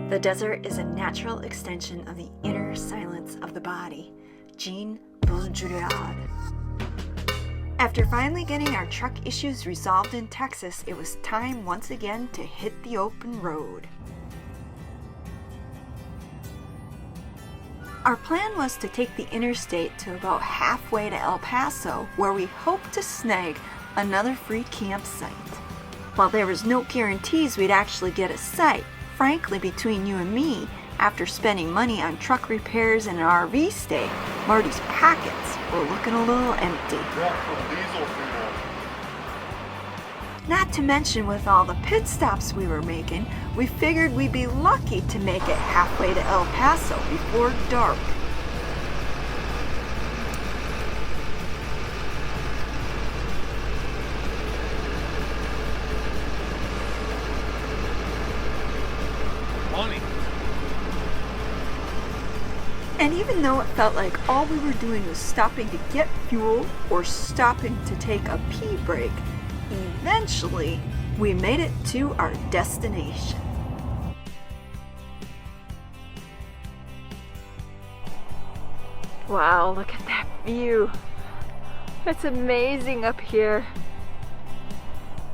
The desert is a natural extension of the inner silence of the body. Jean Baudrillard. After finally getting our truck issues resolved in Texas, it was time once again to hit the open road. Our plan was to take the interstate to about halfway to El Paso, where we hoped to snag another free campsite. While there was no guarantees we'd actually get a site, frankly, between you and me, after spending money on truck repairs and an RV stay, Marty's pockets were looking a little empty. Not to mention, with all the pit stops we were making, we figured we'd be lucky to make it halfway to El Paso before dark. And even though it felt like all we were doing was stopping to get fuel or stopping to take a pee break, eventually we made it to our destination. Wow, look at that view. It's amazing up here.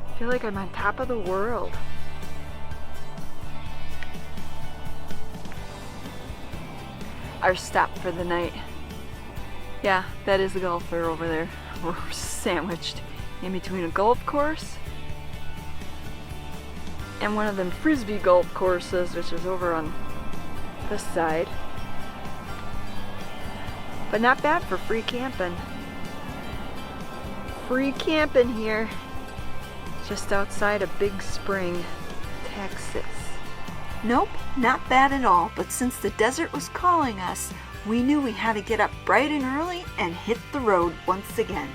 I feel like I'm on top of the world. Our stop for the night. Yeah, that is the golfer over there. We're sandwiched in between a golf course and one of them frisbee golf courses, which is over on this side. But not bad for free camping. Free camping here, just outside of Big Spring, Texas. Nope, not bad at all, but since the desert was calling us, we knew we had to get up bright and early and hit the road once again.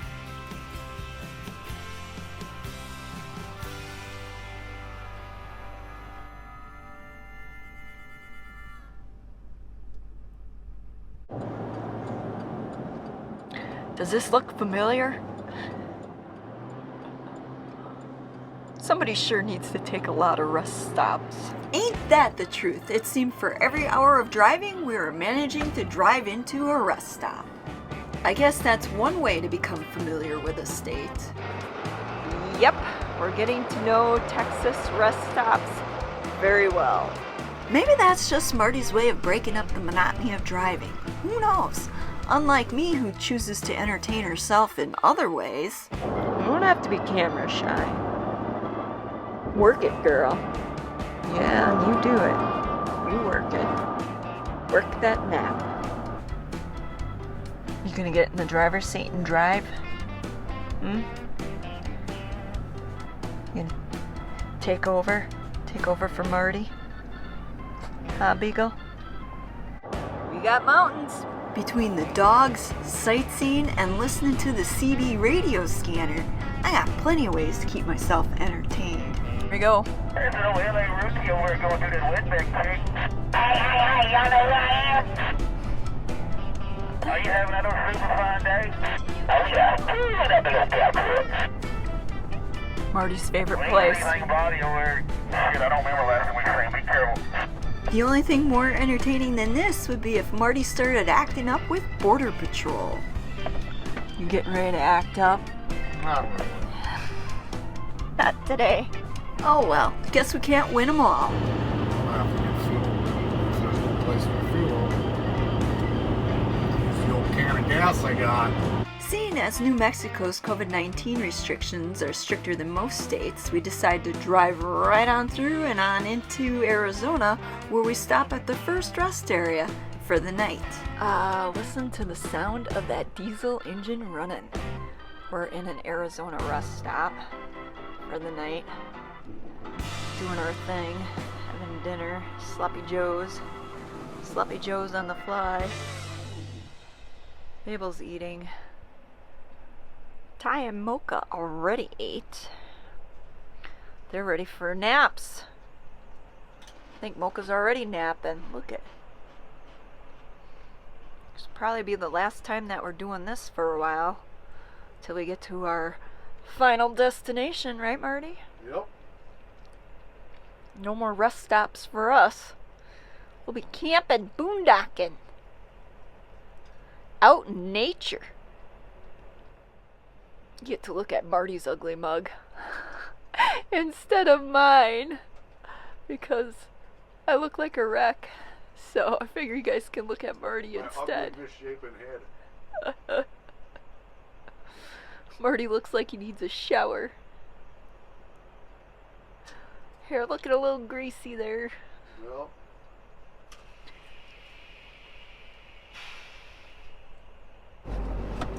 Does this look familiar? Somebody sure needs to take a lot of rest stops. Ain't that the truth? It seemed for every hour of driving, we were managing to drive into a rest stop. I guess that's one way to become familiar with a state. Yep, we're getting to know Texas rest stops very well. Maybe that's just Marty's way of breaking up the monotony of driving. Who knows? Unlike me, who chooses to entertain herself in other ways. You don't have to be camera shy. Work it, girl. Yeah, you do it. You work it. Work that nap. You gonna get in the driver's seat and drive? You gonna take over? Take over for Marty? Huh, Beagle? We got mountains. Between the dogs, sightseeing, and listening to the CB radio scanner, I got plenty of ways to keep myself entertained. Here we go. There's an old LA rookie over there going through this wetback creek. Hey, y'all know who I am? Are you having another super fine day? Oh yeah, that big old cowboy. Marty's favorite place. Anything body over there? Shit, I don't remember last time we drank. Be careful. The only thing more entertaining than this would be if Marty started acting up with Border Patrol. You getting ready to act up? Not really. Not today. Oh well, guess we can't win them all. I'm gonna have to get fuel. So there's no place for fuel. Use the old can of gas I got. Seeing as New Mexico's COVID-19 restrictions are stricter than most states, we decide to drive right on through and on into Arizona, where we stop at the first rest area for the night. Listen to the sound of that diesel engine running. We're in an Arizona rest stop for the night, doing our thing, having dinner, sloppy joes on the fly. Mabel's eating. Ty and Mocha already ate. They're ready for naps. I think Mocha's already napping. Look at. This will probably be the last time that we're doing this for a while, till we get to our final destination, right, Marty? Yep. No more rest stops for us. We'll be camping, boondocking. Out in nature. You get to look at Marty's ugly mug instead of mine because I look like a wreck. So I figure you guys can look at Marty instead. My ugly, misshapen head. Marty looks like he needs a shower. Hair looking a little greasy there. Well.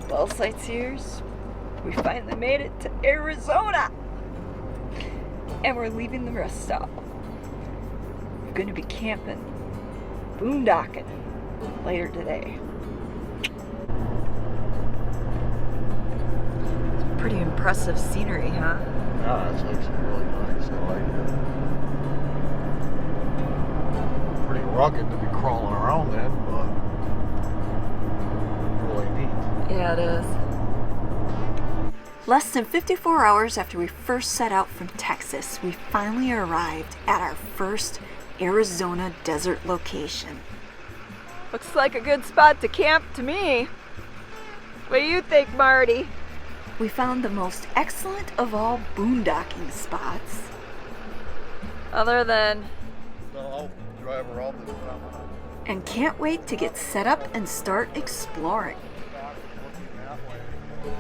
Well, sightseers, we finally made it to Arizona. And we're leaving the rest stop. We're going to be camping, boondocking later today. It's pretty impressive scenery, huh? Yeah, it's actually really nice. I like it. Pretty rugged to be crawling around then, but really neat. Yeah, it is. Less than 54 hours after we first set out from Texas, we finally arrived at our first Arizona desert location. Looks like a good spot to camp to me. What do you think, Marty? We found the most excellent of all boondocking spots. Other than... I'll drive around this time. And can't wait to get set up and start exploring.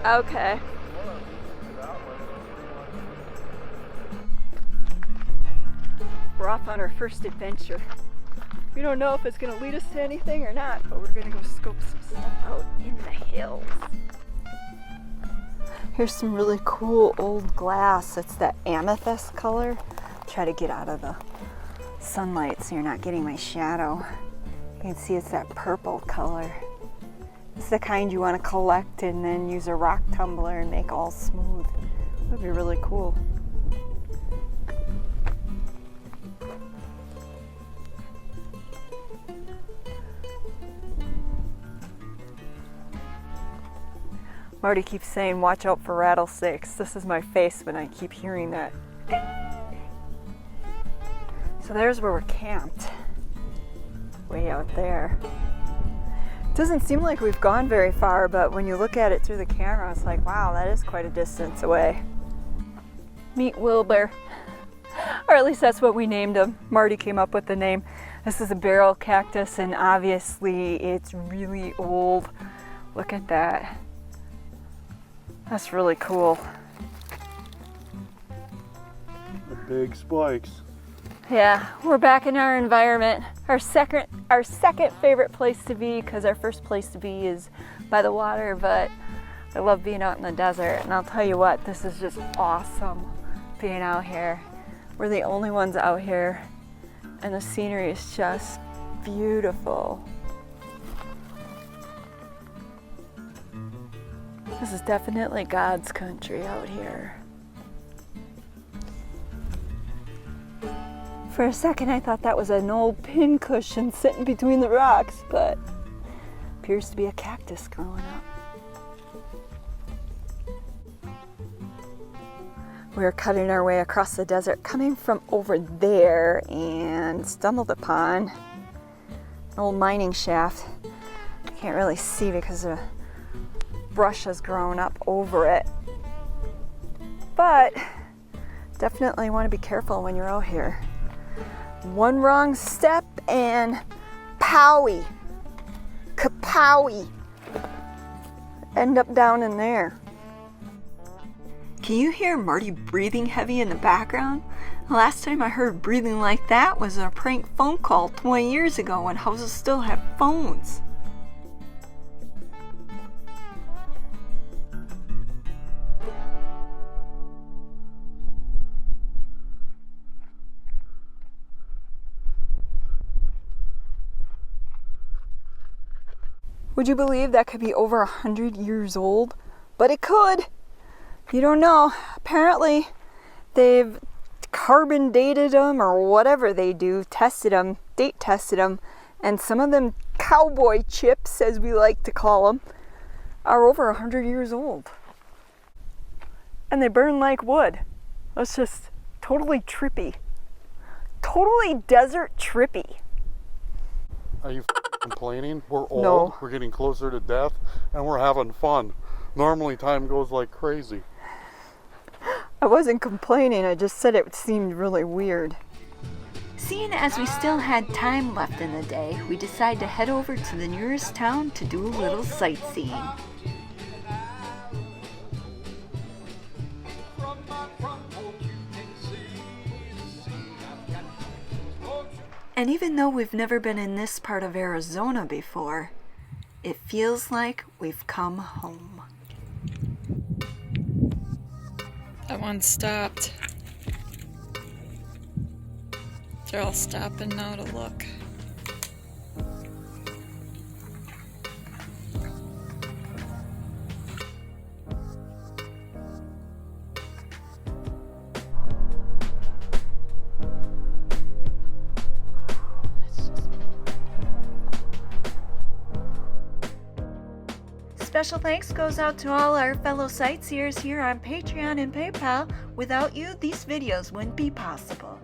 Okay. We're off on our first adventure. We don't know if it's going to lead us to anything or not, but we're going to go scope some stuff out in the hills. Here's some really cool old glass. It's that amethyst color. Try to get out of the sunlight so you're not getting my shadow. You can see it's that purple color. It's the kind you want to collect and then use a rock tumbler and make all smooth. That would be really cool. Marty keeps saying, watch out for rattlesnakes. This is my face when I keep hearing that. So there's where we're camped. Way out there. It doesn't seem like we've gone very far, but when you look at it through the camera, it's like, wow, that is quite a distance away. Meet Wilbur. Or at least that's what we named him. Marty came up with the name. This is a barrel cactus, and obviously it's really old. Look at that. That's really cool. The big spikes. Yeah, we're back in our environment. Our second favorite place to be, because our first place to be is by the water, but I love being out in the desert. And I'll tell you what, this is just awesome being out here. We're the only ones out here, and the scenery is just beautiful. This is definitely God's country out here. For a second I thought that was an old pincushion sitting between the rocks, but appears to be a cactus growing up. We were cutting our way across the desert, coming from over there, and stumbled upon an old mining shaft. I can't really see because the brush has grown up over it, but definitely want to be careful when you're out here. One wrong step and powie, kapowie, end up down in there. Can you hear Marty breathing heavy in the background? The last time I heard breathing like that was a prank phone call 20 years ago when houses still had phones. Would you believe that could be over 100 years old? But it could. You don't know. Apparently, they've carbon dated them or whatever they do, tested them, date tested them, and some of them cowboy chips, as we like to call them, are over 100 years old. And they burn like wood. That's just totally trippy. Totally desert trippy. Are you complaining? We're old, No. we're getting closer to death, and we're having fun. Normally time goes like crazy. I wasn't complaining, I just said it seemed really weird. Seeing as we still had time left in the day, we decided to head over to the nearest town to do a little sightseeing. And even though we've never been in this part of Arizona before, it feels like we've come home. That one stopped. They're all stopping now to look. Special thanks goes out to all our fellow sightseers here on Patreon and PayPal. Without you, these videos wouldn't be possible.